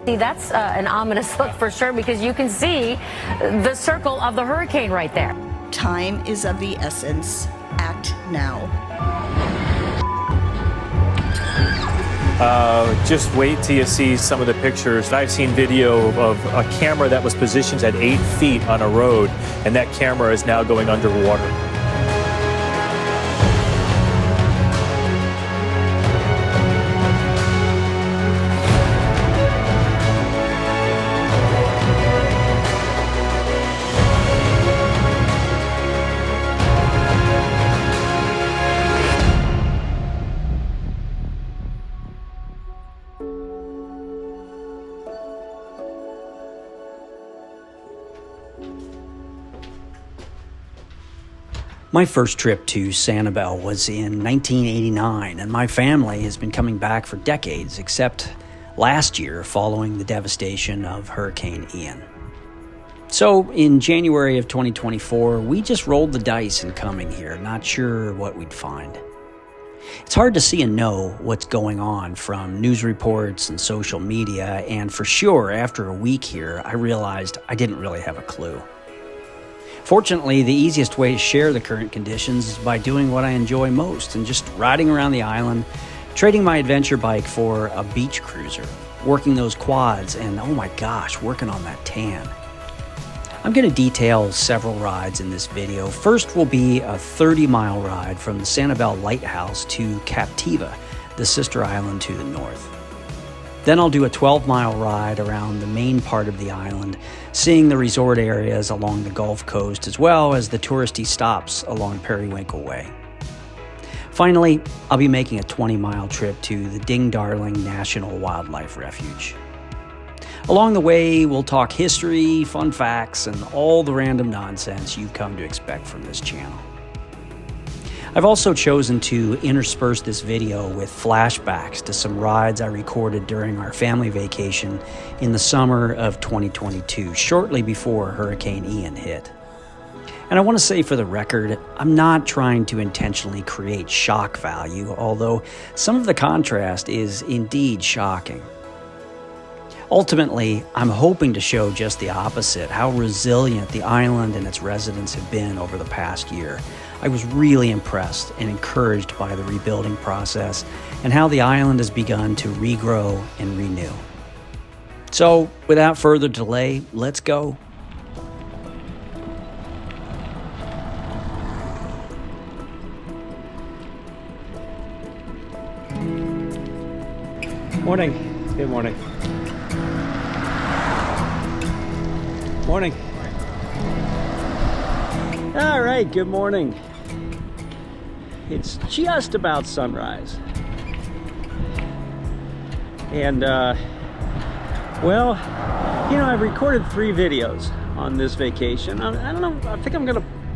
See, that's an ominous look for sure, because you can see the circle of the hurricane right there. Time is of the essence. Act now. Just wait till you see some of the pictures. I've seen video of a camera that was positioned at 8 feet on a road, and that camera is now going underwater. My first trip to Sanibel was in 1989, and my family has been coming back for decades, except last year following the devastation of Hurricane Ian. So in January of 2024, we just rolled the dice in coming here, not sure what we'd find. It's hard to see and know what's going on from news reports and social media, and for sure, after a week here, I realized I didn't really have a clue. Fortunately, the easiest way to share the current conditions is by doing what I enjoy most and just riding around the island, trading my adventure bike for a beach cruiser, working those quads, and oh my gosh, working on that tan. I'm going to detail several rides in this video. First will be a 30-mile ride from the Sanibel Lighthouse to Captiva, the sister island to the north. Then I'll do a 12-mile ride around the main part of the island, seeing the resort areas along the Gulf Coast as well as the touristy stops along Periwinkle Way. Finally, I'll be making a 20-mile trip to the Ding Darling National Wildlife Refuge. Along the way, we'll talk history, fun facts, and all the random nonsense you've come to expect from this channel. I've also chosen to intersperse this video with flashbacks to some rides I recorded during our family vacation in the summer of 2022, shortly before Hurricane Ian hit. And I want to say for the record, I'm not trying to intentionally create shock value, although some of the contrast is indeed shocking. Ultimately, I'm hoping to show just the opposite, how resilient the island and its residents have been over the past year. I was really impressed and encouraged by the rebuilding process and how the island has begun to regrow and renew. So, without further delay, let's go. Morning. Good morning. Morning. All right, good morning. It's just about sunrise. And, well, you know, I've recorded 3 videos on this vacation. I don't know, I think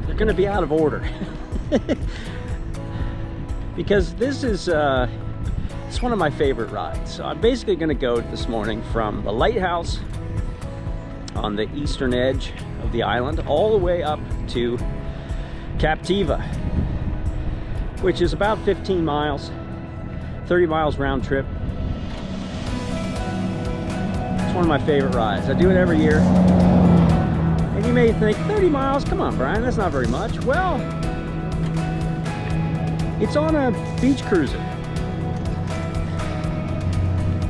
they're gonna be out of order. Because this is, it's one of my favorite rides. So I'm basically gonna go this morning from the Lighthouse on the eastern edge of the island all the way up to Captiva, which is about 15 miles, 30 miles round trip. It's one of my favorite rides. I do it every year. And you may think, 30 miles? Come on, Brian, that's not very much. Well, it's on a beach cruiser.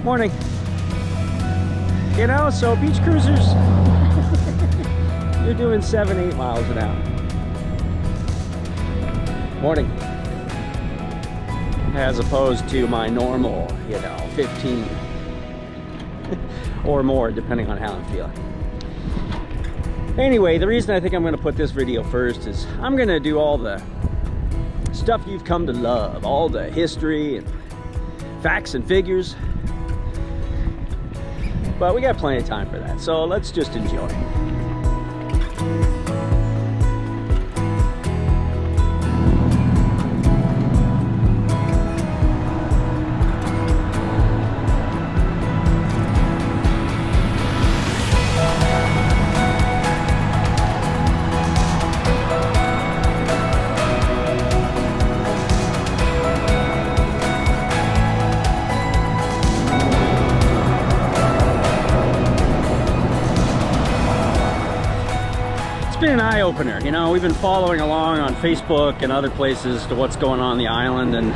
Morning. You know, so beach cruisers, you're doing 7-8 miles an hour. Morning. As opposed to my normal, 15 or more, depending on how I'm feeling. Anyway, the reason I think I'm gonna put this video first is I'm gonna do all the stuff you've come to love, all the history and facts and figures. But we got plenty of time for that, so let's just enjoy. eye-opener. You know, we've been following along on Facebook and other places to what's going on the island, and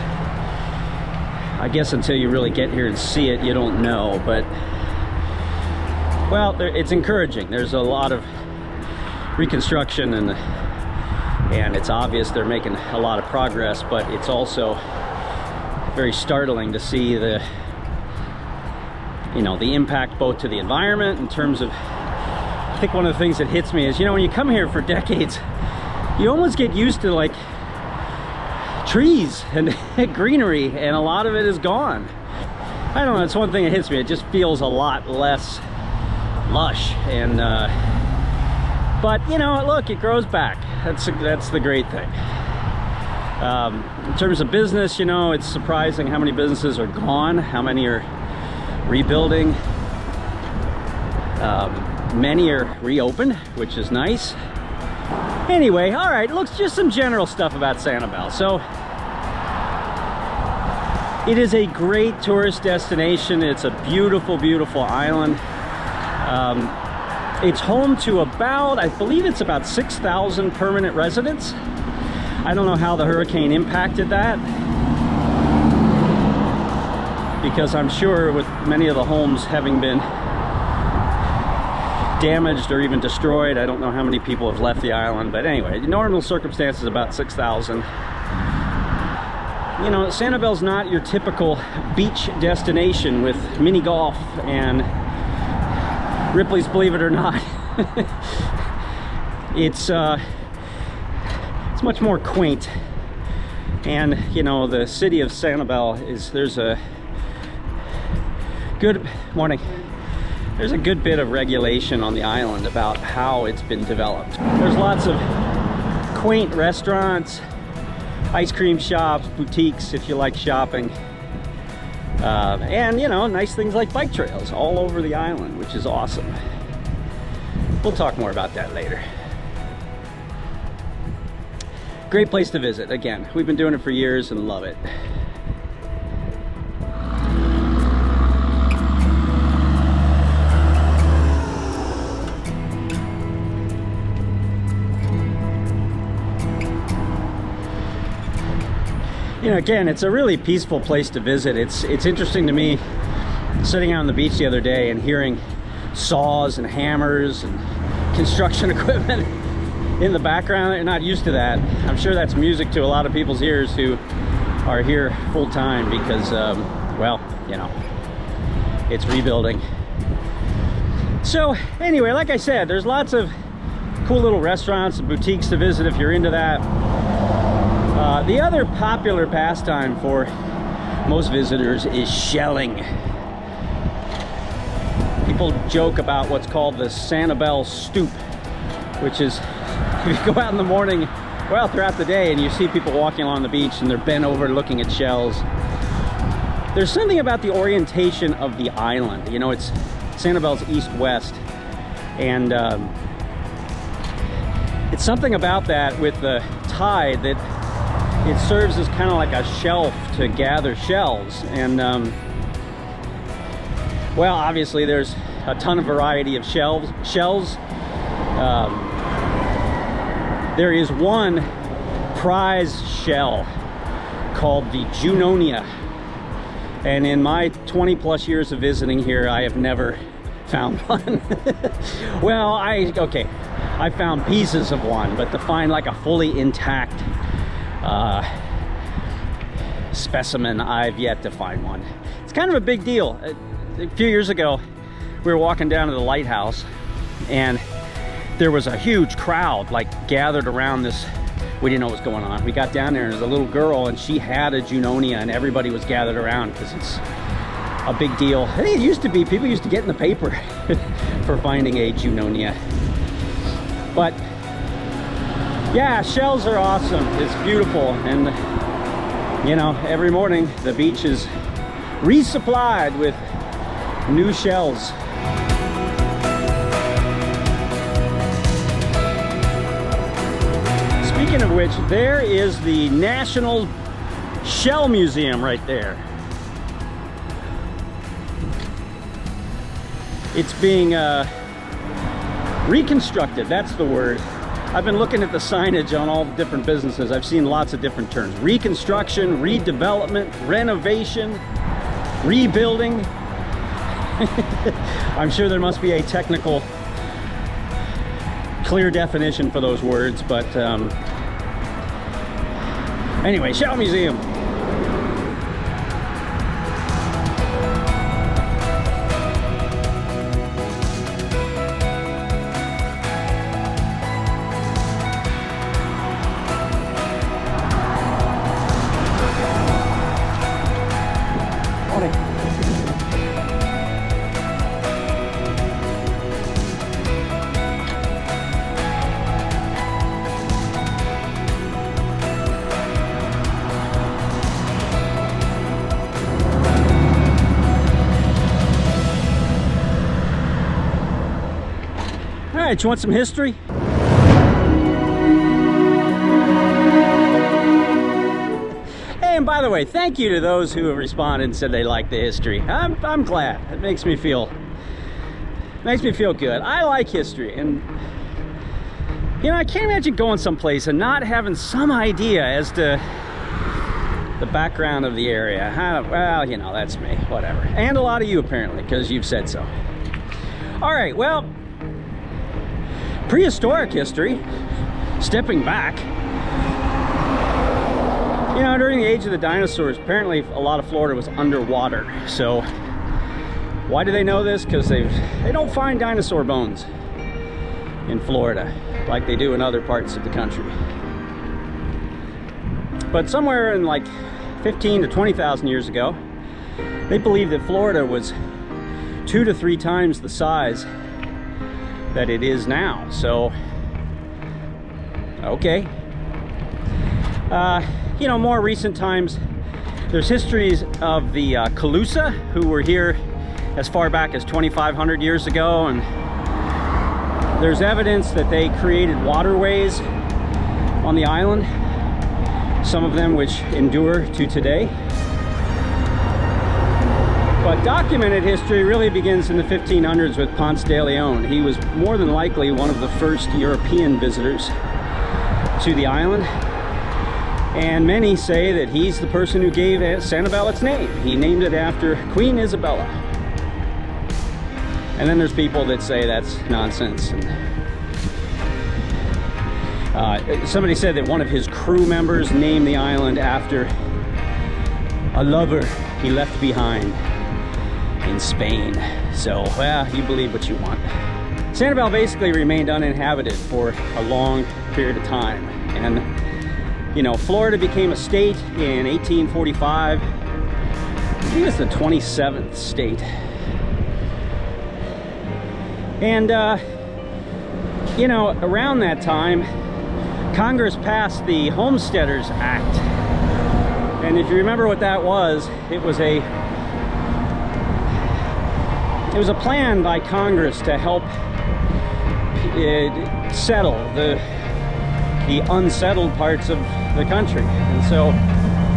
I guess until you really get here and see it, you don't know. But, well, it's encouraging. There's a lot of reconstruction, and it's obvious they're making a lot of progress, but it's also very startling to see the, you know, the impact both to the environment in terms of, I think one of the things that hits me is, you know, when you come here for decades, you almost get used to like trees and greenery, and a lot of it is gone. I don't know, it's one thing that hits me. It just feels a lot less lush, and but you know, look, it grows back. That's the great thing. In terms of business, you know, it's surprising how many businesses are gone, how many are rebuilding. Many are reopened, which is nice. Anyway, all right, looks just some general stuff about Sanibel. So it is a great tourist destination. It's a beautiful, beautiful island. It's home to about, I believe it's about 6,000 permanent residents. I don't know how the hurricane impacted that, because I'm sure with many of the homes having been damaged or even destroyed, I don't know how many people have left the island. But anyway, normal circumstances, about 6,000. You know, Sanibel's not your typical beach destination with mini golf and Ripley's Believe It or Not. It's much more quaint. And you know, the city of Sanibel there's a good there's a good bit of regulation on the island about how it's been developed. There's lots of quaint restaurants, ice cream shops, boutiques if you like shopping, and you know, nice things like bike trails all over the island, which is awesome. We'll talk more about that later. Great place to visit. Again, we've been doing it for years and love it. You know, again, it's a really peaceful place to visit. It's interesting to me sitting out on the beach the other day and hearing saws and hammers and construction equipment in the background. They're not used to that. I'm sure that's music to a lot of people's ears who are here full time because, well, you know, it's rebuilding. So anyway, like I said, there's lots of cool little restaurants and boutiques to visit if you're into that. The other popular pastime for most visitors is shelling. People joke about what's called the Sanibel Stoop, which is, if you go out in the morning, well, throughout the day, and you see people walking along the beach and they're bent over looking at shells. There's something about the orientation of the island. You know, it's Sanibel's east-west, and it's something about that with the tide that it serves as kind of like a shelf to gather shells. And well, obviously there's a ton of variety of shells. There is one prize shell called the Junonia, and in my 20 plus years of visiting here, I have never found one. Well, I found pieces of one, but to find like a fully intact specimen, I've yet to find one. It's kind of a big deal. A few years ago, we were walking down to the Lighthouse, and there was a huge crowd like gathered around this. We didn't know what was going on. We got down there, and there's a little girl, and she had a Junonia, and everybody was gathered around because it's a big deal. I think it used to be, people used to get in the paper for finding a Junonia. But yeah, shells are awesome. It's beautiful, and you know, every morning the beach is resupplied with new shells. Speaking of which, there is the National Shell Museum right there. It's being reconstructed, that's the word. I've been looking at the signage on all the different businesses. I've seen lots of different terms. Reconstruction, redevelopment, renovation, rebuilding. I'm sure there must be a technical, clear definition for those words, but anyway, Shell Museum. All right, you want some history? Hey, and by the way, thank you to those who have responded and said they like the history. I'm glad. It makes me feel good. I like history, and you know, I can't imagine going someplace and not having some idea as to the background of the area. Well, you know, that's me, whatever. And a lot of you apparently, because you've said so. All right, well, prehistoric history, stepping back. You know, during the age of the dinosaurs, apparently a lot of Florida was underwater. So why do they know this? Because they don't find dinosaur bones in Florida like they do in other parts of the country. But somewhere in like 15 to 20,000 years ago, they believed that Florida was 2 to 3 times the size that it is now. So okay, you know, more recent times, there's histories of the Calusa, who were here as far back as 2,500 years ago, and there's evidence that they created waterways on the island, some of them which endure to today. But documented history really begins in the 1500s with Ponce de Leon. He was more than likely one of the first European visitors to the island, and many say that he's the person who gave Sanibel its name. He named it after Queen Isabella. And then there's people that say that's nonsense. And somebody said that one of his crew members named the island after a lover he left behind in Spain. So, well, you believe what you want. Sanibel basically remained uninhabited for a long period of time. And, you know, Florida became a state in 1845. I think it's the 27th state. And, you know, around that time, Congress passed the Homesteaders Act. And if you remember what that was, it was a plan by Congress to help settle the unsettled parts of the country. And so,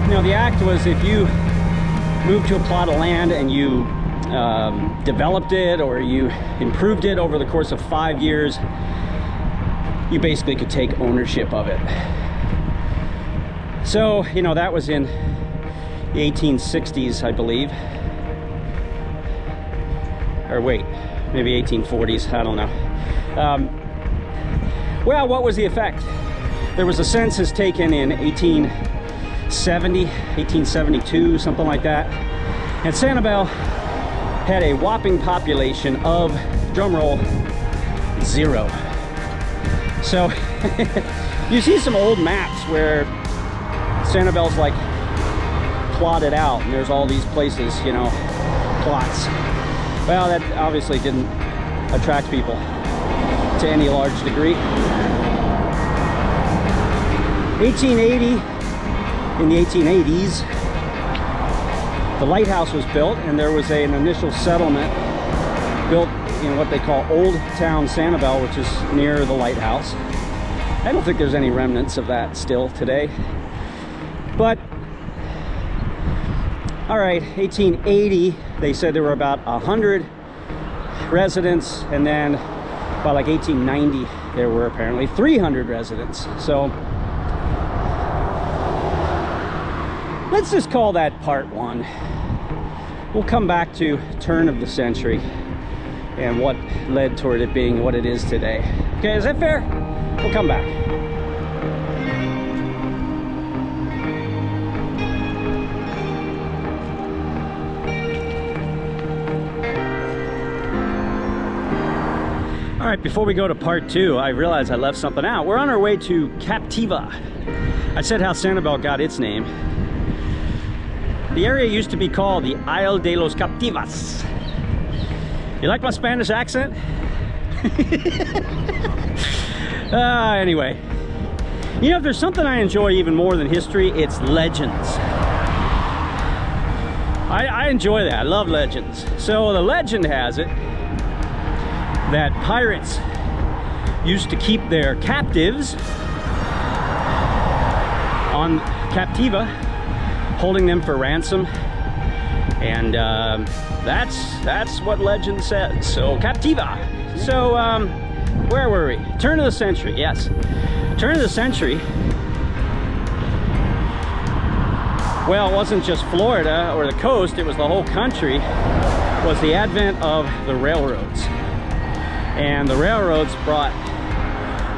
you know, the act was if you moved to a plot of land and you developed it or you improved it over the course of 5 years, you basically could take ownership of it. So, you know, that was in the 1860s, I believe. Or wait, maybe 1840s, I don't know. Well, what was the effect? There was a census taken in 1870, 1872, something like that. And Sanibel had a whopping population of, drumroll, 0. So you see some old maps where Sanibel's like plotted out, and there's all these places, you know, plots. Well, that obviously didn't attract people to any large degree. 1880, in the 1880s, the Lighthouse was built, and there was an initial settlement built in what they call Old Town Sanibel, which is near the Lighthouse. I don't think there's any remnants of that still today. But, all right, 1880, they said there were about 100 residents, and then by like 1890, there were apparently 300 residents. So let's just call that part one. We'll come back to turn of the century and what led toward it being what it is today. Okay, is that fair? We'll come back. All right, before we go to part two, I realized I left something out. We're on our way to Captiva. I said how Sanibel got its name. The area used to be called the Isle de los Captivas. You like my Spanish accent? Anyway, you know, if there's something I enjoy even more than history, it's legends. I enjoy that. I love legends. So the legend has it that pirates used to keep their captives on Captiva, holding them for ransom, and that's what legend says. So Captiva. So where were we? Turn of the century. Yes, turn of the century. Well, it wasn't just Florida or the coast, it was the whole country. Was the advent of the railroads, and the railroads brought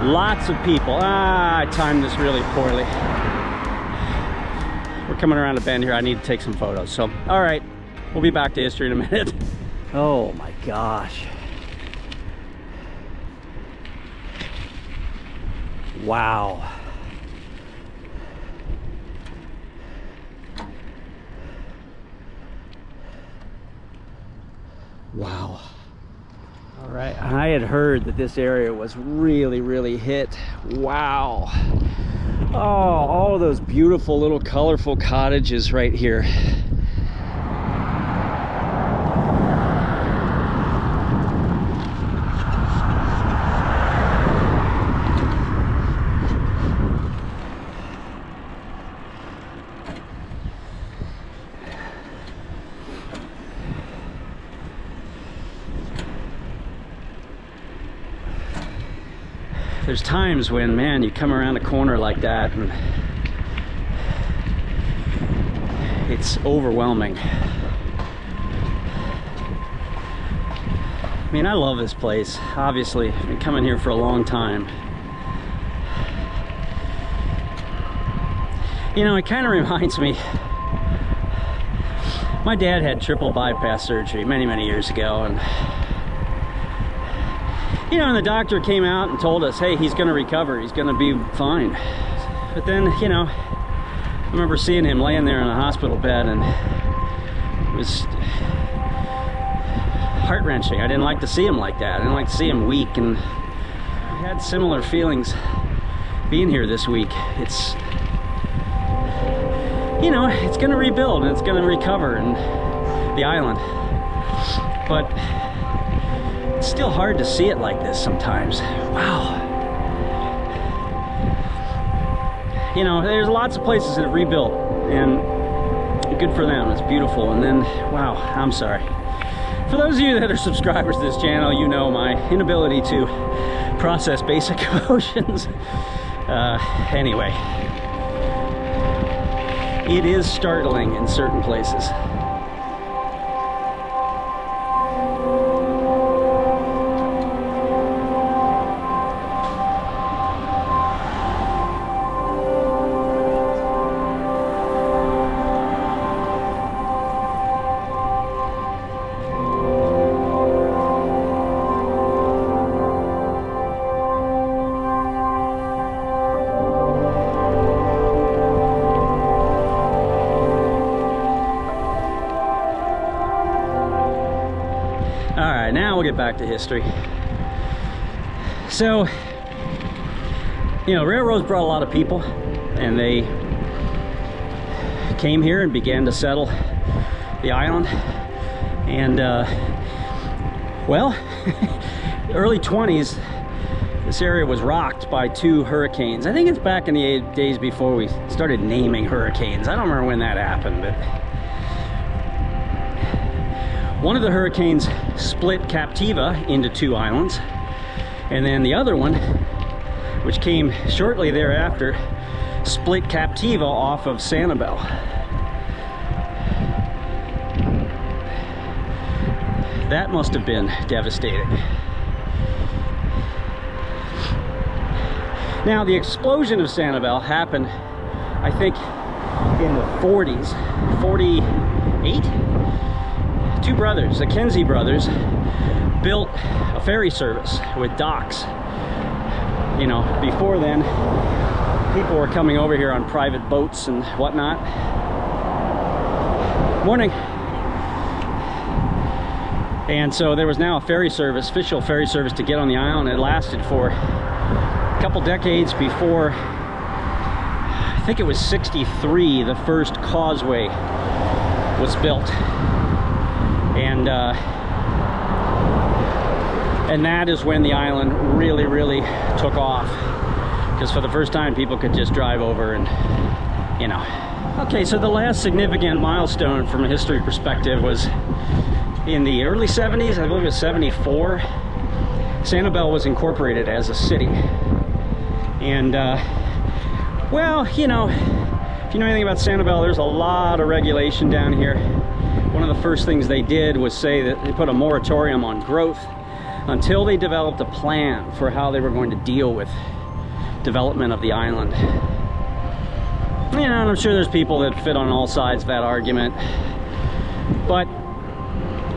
lots of people. I timed this really poorly. We're coming around a bend here. I need to take some photos. So, all right, we'll be back to history in a minute. Oh my gosh. Wow. Wow. All right, I had heard that this area was really hit. Wow. Oh, all those beautiful little colorful cottages right here. There's times when, man, you come around a corner like that and it's overwhelming. I mean, I love this place. Obviously, I've been coming here for a long time. You know, it kind of reminds me, my dad had triple bypass surgery many years ago, and you know, and the doctor came out and told us, hey, he's going to recover, he's going to be fine. But then, you know, I remember seeing him laying there in a hospital bed, and it was heart-wrenching. I didn't like to see him like that. I didn't like to see him weak, and I had similar feelings being here this week. It's, you know, it's going to rebuild and it's going to recover, and the island. But it's still hard to see it like this sometimes. Wow. You know, there's lots of places that have rebuilt, and good for them. It's beautiful. And then, wow, I'm sorry. For those of you that are subscribers to this channel, you know my inability to process basic emotions. Anyway, it is startling in certain places. Now we'll get back to history. So, you know, railroads brought a lot of people, and they came here and began to settle the island. And well, early 20s, this area was rocked by 2 hurricanes. I think it's back in the days before we started naming hurricanes. I don't remember when that happened, but one of the hurricanes split Captiva into 2 islands, and then the other one which came shortly thereafter, split Captiva off of Sanibel. That must have been devastating. Now, the explosion of Sanibel happened, I think, in the 40s, 48? Two brothers, the Kenzie brothers, built a ferry service with docks. You know, before then, people were coming over here on private boats and whatnot. Morning. And so there was now a ferry service, official ferry service to get on the island. It lasted for a couple decades before, I think it was 63, the first causeway was built. And that is when the island really took off. Because for the first time, people could just drive over and, you know. Okay, so the last significant milestone from a history perspective was in the early 70s, I believe it was 74, Sanibel was incorporated as a city. And, well, you know, if you know anything about Sanibel, there's a lot of regulation down here. One of the first things they did was say that they put a moratorium on growth until they developed a plan for how they were going to deal with development of the island. You know, and I'm sure there's people that fit on all sides of that argument. But,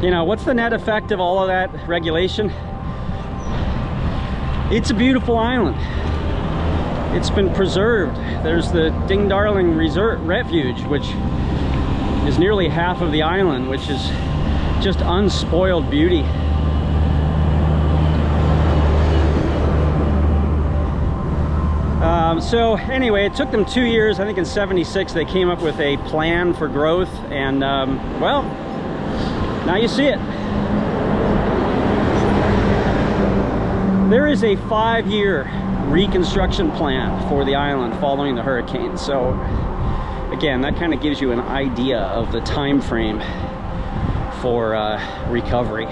you know, what's the net effect of all of that regulation? It's a beautiful island. It's been preserved. There's the Ding Darling Refuge, which is nearly half of the island, which is just unspoiled beauty. So anyway, it took them 2 years. I think in 76 they came up with a plan for growth, and well, now you see it. There is a 5-year reconstruction plan for the island following the hurricane. So again, that kind of gives you an idea of the time frame for recovery.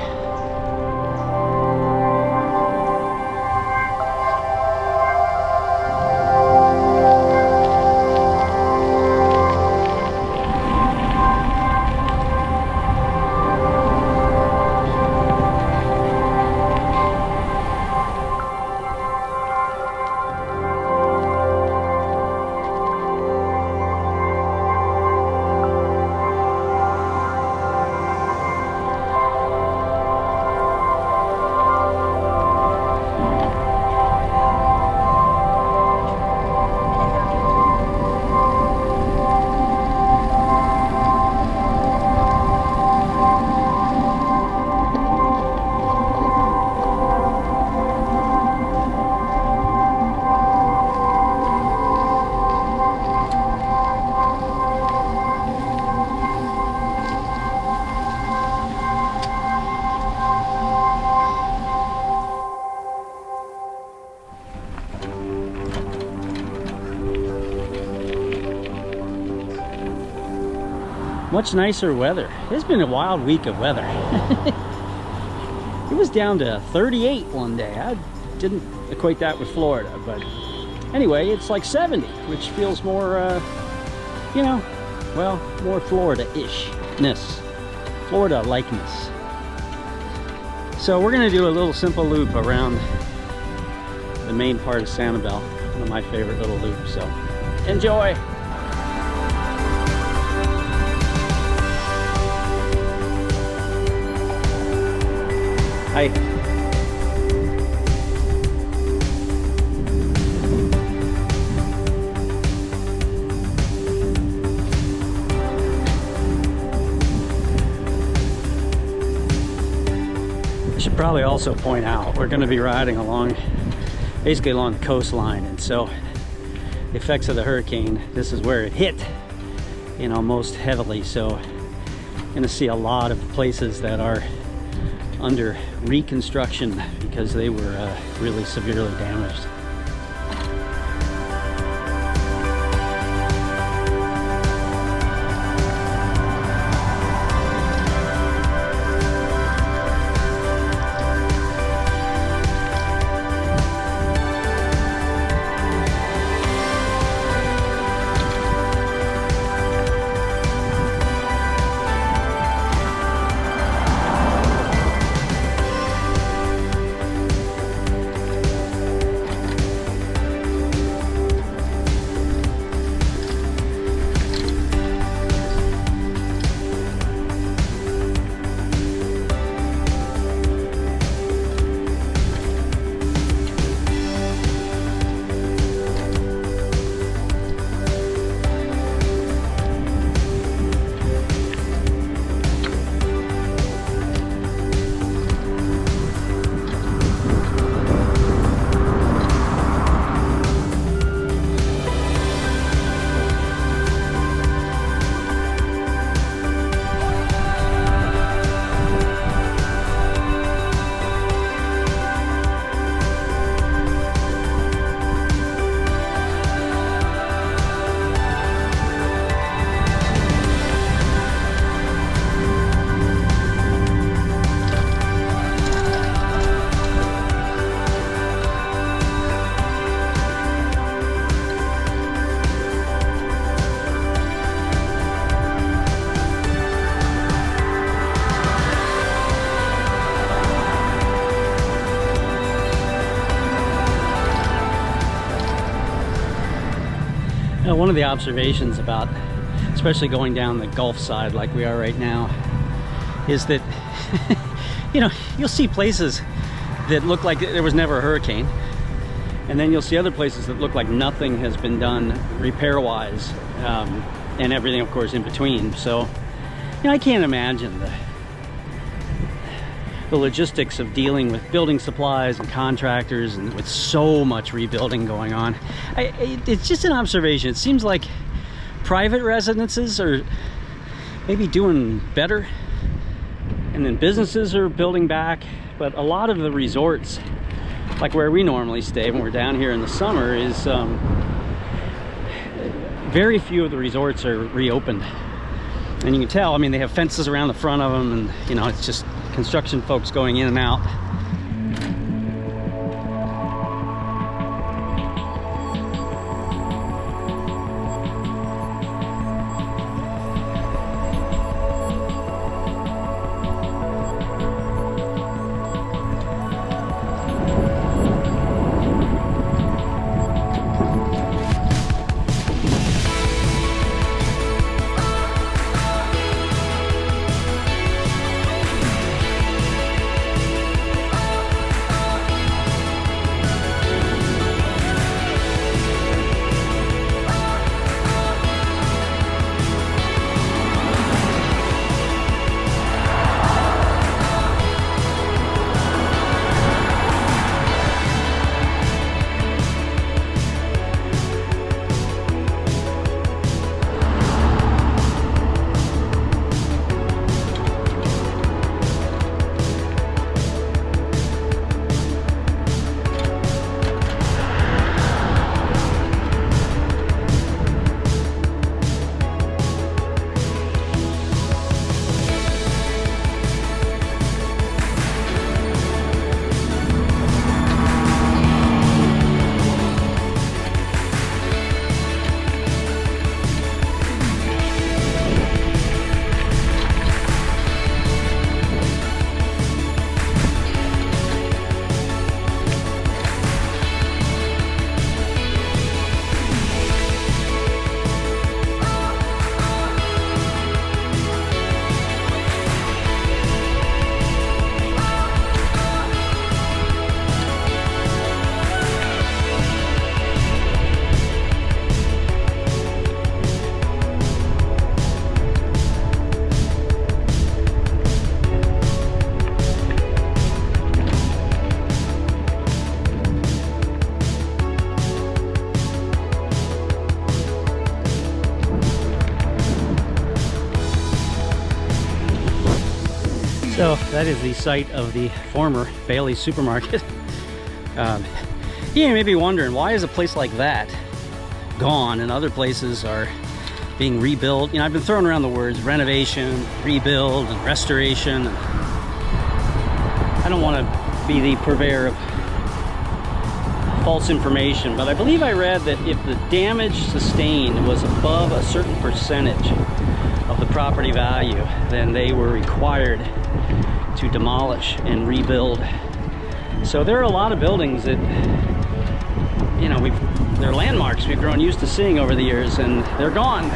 Much nicer weather. It's been a wild week of weather. It was down to 38 one day. I didn't equate that with Florida, but anyway, it's like 70, which feels more, you know, well, more Florida-ish-ness, Florida-likeness. So we're gonna do a little simple loop around the main part of Sanibel, one of my favorite little loops, so enjoy. Hi. I should probably also point out we're going to be riding along, basically along the coastline, and so the effects of the hurricane, this is where it hit, you know, most heavily. So you're going to see a lot of places that are under reconstruction because they were really severely damaged. one of the observations about, especially going down the Gulf side like we are right now, is that, you know, you'll see places that look like there was never a hurricane, and then you'll see other places that look like nothing has been done repair-wise, and everything, of course, in between. So, you know, I can't imagine the logistics of dealing with building supplies and contractors, and with so much rebuilding going on. It's just an observation. It seems like private residences are maybe doing better, and then businesses are building back, but a lot of the resorts, like where we normally stay when we're down here in the summer, is very few of the resorts are reopened. And you can tell, I mean, they have fences around the front of them, and, you know, it's just construction folks going in and out. So that is the site of the former Bailey's supermarket. You may be wondering, why is a place like that gone and other places are being rebuilt? You know, I've been throwing around the words renovation, rebuild, and restoration. I don't want to be the purveyor of false information, but I believe I read that if the damage sustained was above a certain percentage of the property value, then they were required to demolish and rebuild. So there are a lot of buildings that, you know, they're landmarks we've grown used to seeing over the years, and they're gone.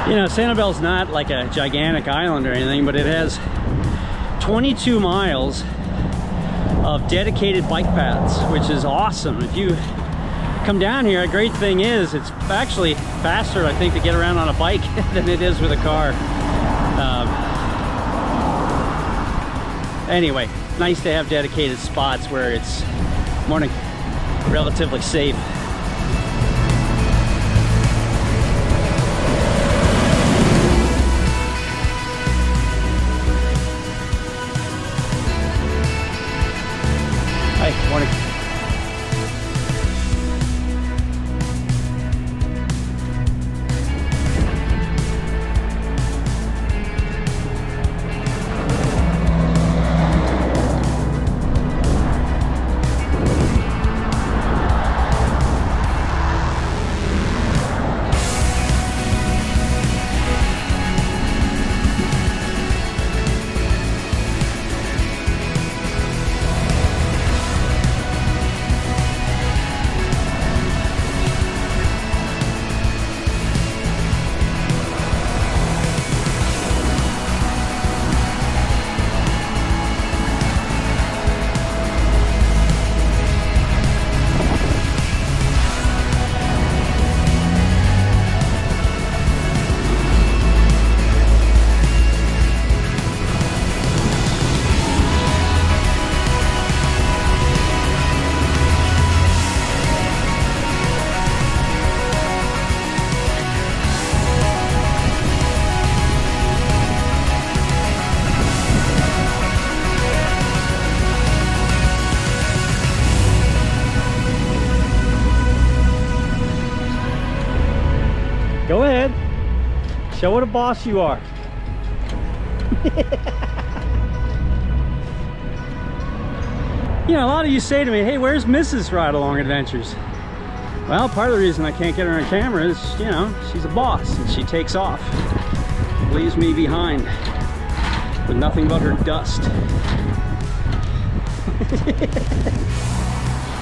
You know, Sanibel's not like a gigantic island or anything, but it has 22 miles of dedicated bike paths, which is awesome. If you come down here, a great thing is it's actually faster, I think, to get around on a bike than it is with a car. Anyway, nice to have dedicated spots where it's more relatively safe. Hi, morning. Go ahead. Show what a boss you are. You know, a lot of you say to me, hey, where's Mrs. Ride Along Adventures? Well, part of the reason I can't get her on camera is, you know, she's a boss and she takes off. Leaves me behind with nothing but her dust.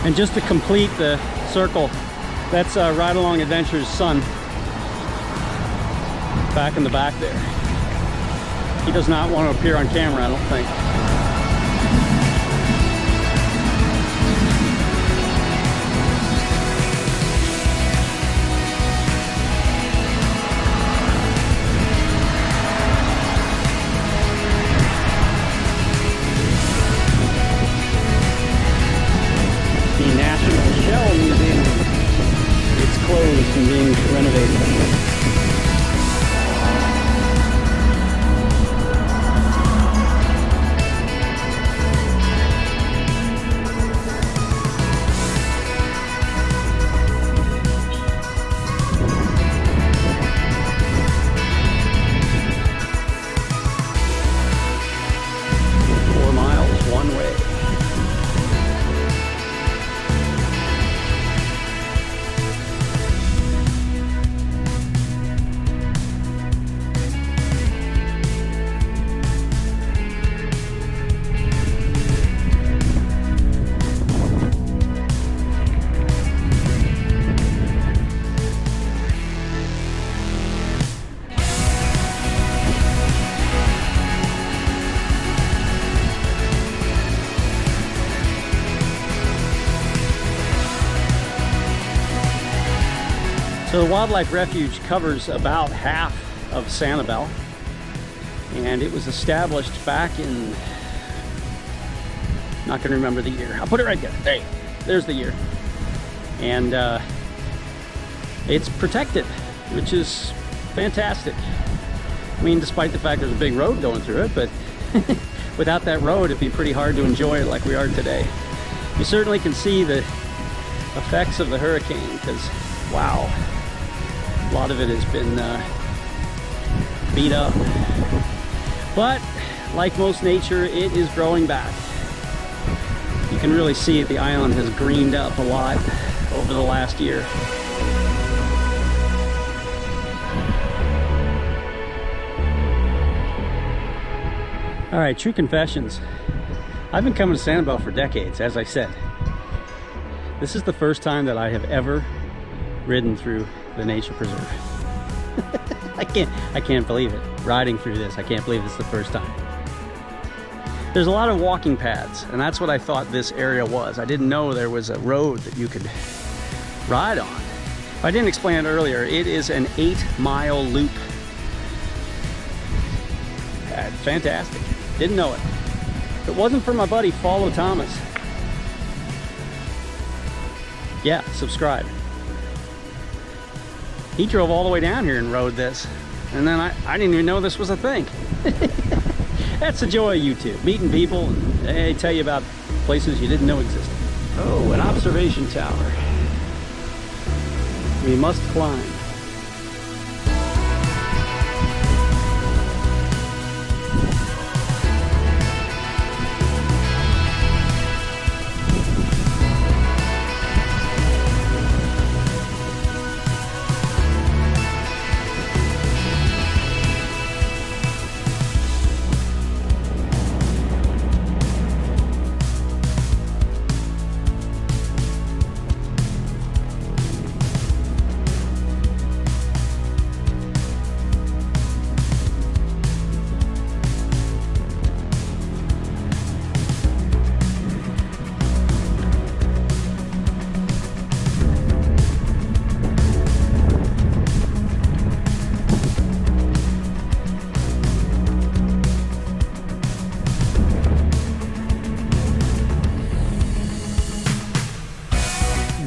And just to complete the circle, that's Ride Along Adventures' son. Back in the back there. He does not want to appear on camera, I don't think. The National Shell Museum. It's closed and being renovated. So the Wildlife Refuge covers about half of Sanibel, and it was established back in, not going to remember the year. I'll put it right there. Hey, there's the year. And it's protected, which is fantastic. I mean, despite the fact there's a big road going through it, but without that road, it'd be pretty hard to enjoy it like we are today. You certainly can see the effects of the hurricane, because, wow. A lot of it has been beat up, but like most nature, it is growing back. You can really see it. The island has greened up a lot over the last year. All right, true confessions. I've been coming to Sanibel for decades, as I said. This is the first time that I have ever ridden through the nature preserve. I can't believe it. Riding through this, I can't believe this is the first time. There's a lot of walking paths, and that's what I thought this area was. I didn't know there was a road that you could ride on. I didn't explain it earlier. It is an 8-mile loop. Fantastic. Didn't know it. If it wasn't for my buddy Follow Thomas. Yeah, subscribe. He drove all the way down here and rode this. And then I didn't even know this was a thing. That's the joy of YouTube. Meeting people and they tell you about places you didn't know existed. Oh, an observation tower. We must climb.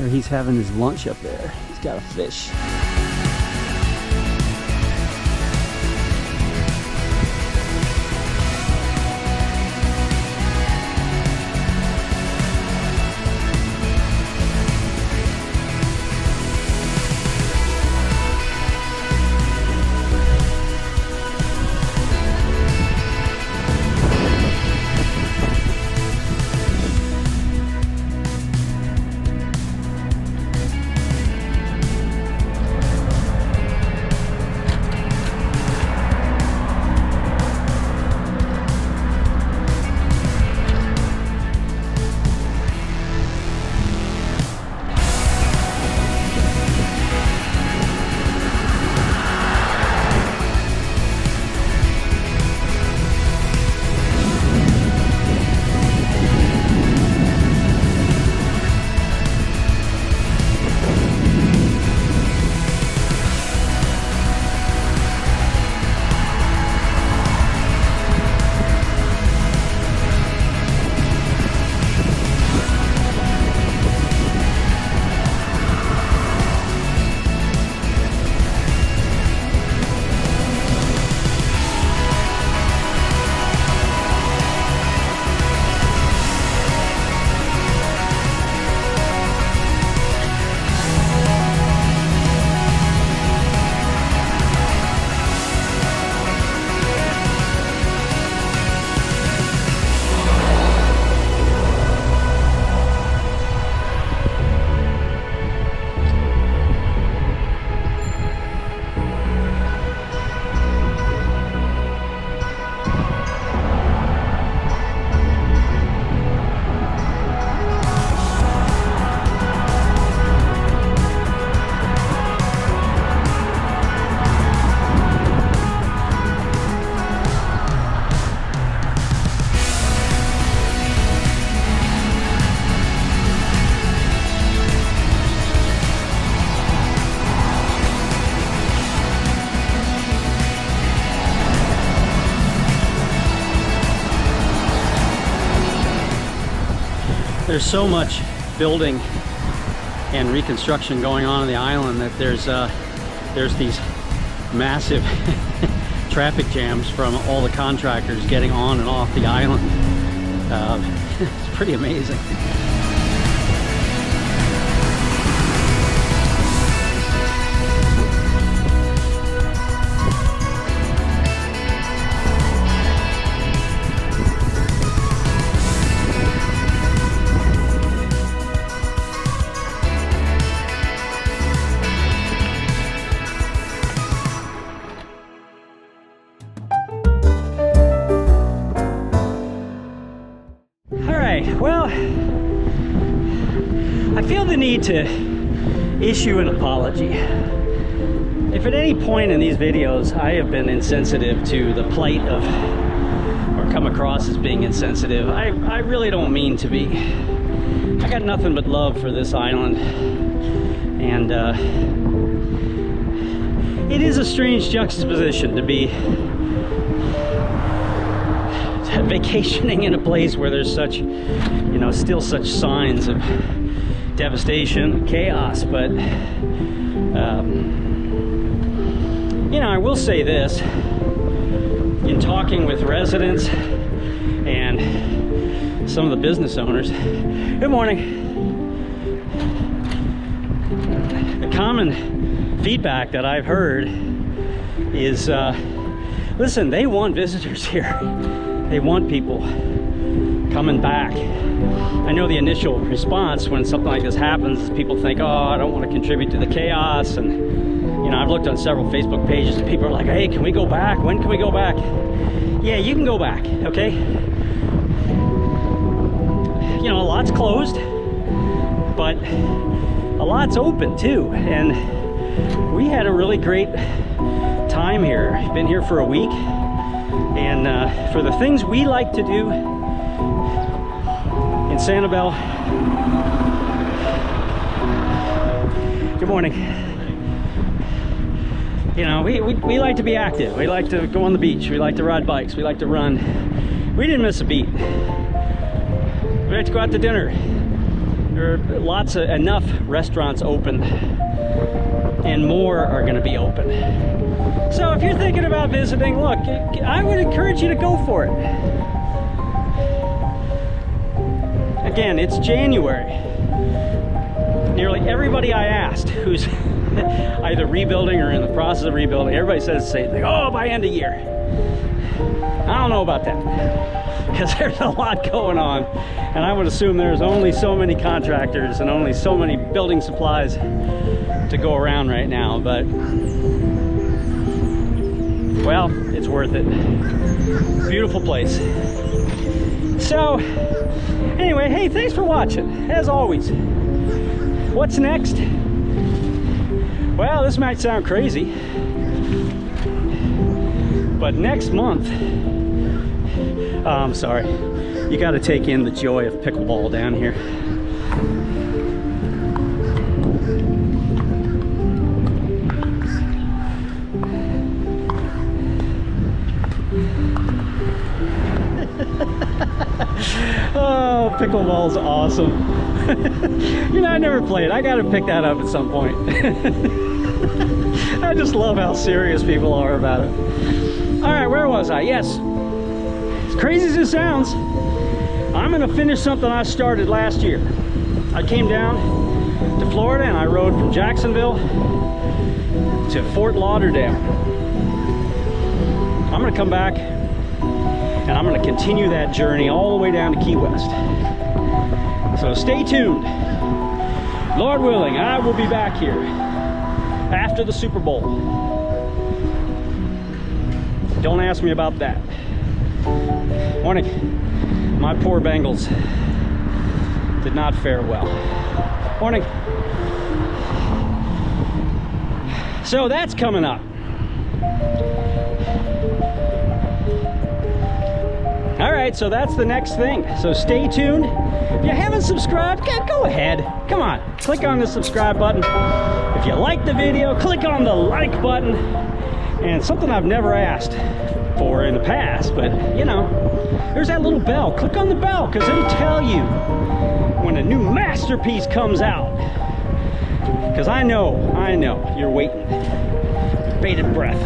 He's having his lunch up there. He's got a fish. There's so much building and reconstruction going on the island that there's these massive traffic jams from all the contractors getting on and off the island. It's pretty amazing. Well, I feel the need to issue an apology. If if at any point in these videos I have been insensitive to the plight of, or come across as being insensitive, I really don't mean to be. I got nothing but love for this island, and it is a strange juxtaposition to be vacationing in a place where there's such, you know, still such signs of devastation, chaos, but you know, I will say this, in talking with residents and some of the business owners, good morning, the common feedback that I've heard is, listen, they want visitors here. They want people coming back. I know the initial response when something like this happens is people think, oh, I don't want to contribute to the chaos. And, you know, I've looked on several Facebook pages and people are like, hey, can we go back? When can we go back? Yeah, you can go back, okay? You know, a lot's closed, but a lot's open too. And we had a really great time here. Been here for a week. And for the things we like to do in Sanibel, good morning. You know, we like to be active. We like to go on the beach. We like to ride bikes. We like to run. We didn't miss a beat. We like to go out to dinner. There are enough restaurants open, and more are going to be open. So if you're thinking about visiting, look, I would encourage you to go for it. Again, it's January. Nearly everybody I asked who's either rebuilding or in the process of rebuilding, everybody says the same thing. Oh, by end of year. I don't know about that, because there's a lot going on, and I would assume there's only so many contractors and only so many building supplies to go around right now, but well, it's worth it. Beautiful place. So, anyway, hey, thanks for watching, as always. What's next? Well, this might sound crazy, but next month, I'm sorry, you got to take in the joy of pickleball down here. Oh, pickleball's awesome. You know, I never played. I gotta pick that up at some point. I just love how serious people are about it. All right, where was I? Yes, as crazy as it sounds, I'm gonna finish something I started last year. I came down to Florida and I rode from Jacksonville to Fort Lauderdale. I'm gonna come back and I'm going to continue that journey all the way down to Key West. So stay tuned. Lord willing, I will be back here after the Super Bowl. Don't ask me about that. Morning. My poor Bengals did not fare well. Morning. So that's coming up. All right, so that's the next thing. So stay tuned. If you haven't subscribed, go ahead. Come on, click on the subscribe button. If you like the video, click on the like button. And something I've never asked for in the past, but you know, there's that little bell. Click on the bell, because it'll tell you when a new masterpiece comes out. Because I know, you're waiting. Bated breath.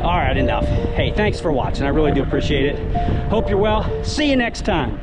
All right, enough. Hey, thanks for watching. I really do appreciate it. Hope you're well. See you next time.